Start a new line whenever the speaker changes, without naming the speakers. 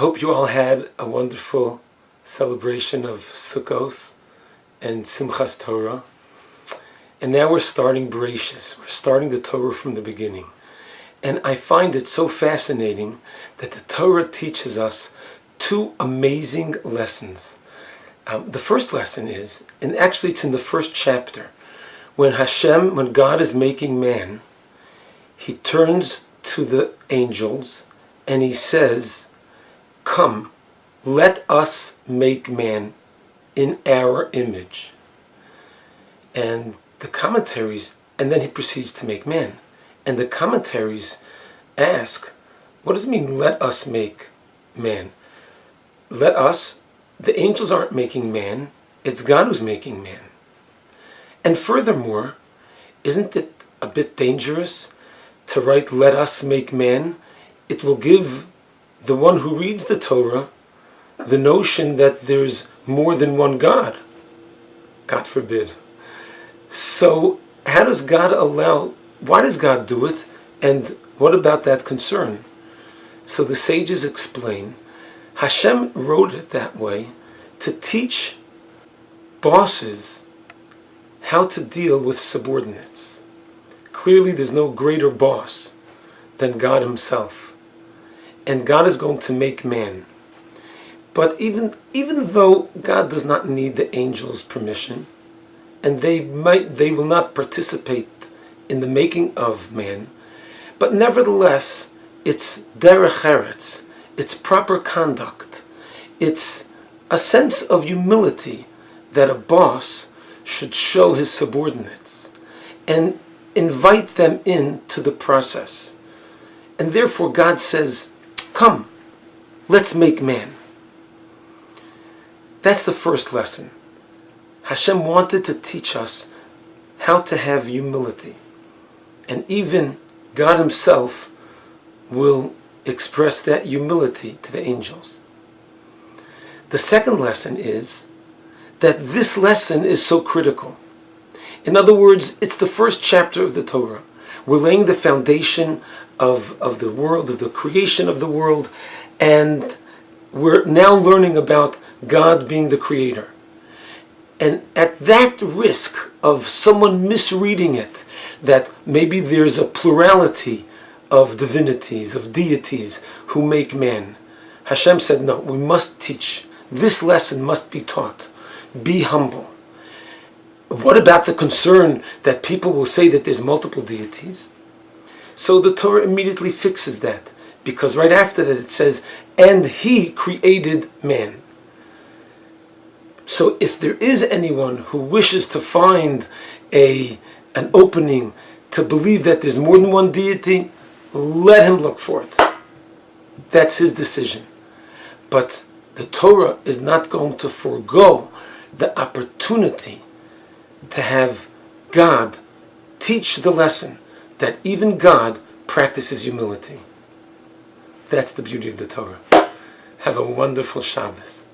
hope you all had a wonderful celebration of Sukkos and Simchas Torah. And now we're starting Bereshis. We're starting the Torah from the beginning. And I find it so fascinating that the Torah teaches us two amazing lessons. The first lesson is, and actually it's in the first chapter, when God is making man, he turns to the angels and he says, "Come, let us make man in our image." And the commentaries, and then he proceeds to make man. And the commentaries ask, what does it mean, let us make man? Let us, the angels aren't making man, it's God who's making man. And furthermore, isn't it a bit dangerous to write, let us make man? It will give the one who reads the Torah the notion that there's more than one God. God forbid. So how does God allow, why does God do it? And what about that concern? So the sages explain, Hashem wrote it that way to teach bosses how to deal with subordinates. Clearly there's no greater boss than God himself. And God is going to make man. But even though God does not need the angels' permission, and they will not participate in the making of man, but nevertheless, it's derech eretz, it's proper conduct, it's a sense of humility that a boss should show his subordinates and invite them into the process. And therefore God says, come, let's make man. That's the first lesson. Hashem wanted to teach us how to have humility. And even God himself will express that humility to the angels. The second lesson is that this lesson is so critical. In other words, it's the first chapter of the Torah. We're laying the foundation of the world, of the creation of the world, and we're now learning about God being the creator. And at that risk of someone misreading it, that maybe there's a plurality of divinities, of deities who make man, Hashem said, no, we must teach. This lesson must be taught. Be humble. What about the concern that people will say that there's multiple deities? So the Torah immediately fixes that, because right after that it says, and he created man. So if there is anyone who wishes to find an opening to believe that there's more than one deity, let him look for it. That's his decision. But the Torah is not going to forego the opportunity to have God teach the lesson that even God practices humility. That's the beauty of the Torah. Have a wonderful Shabbos.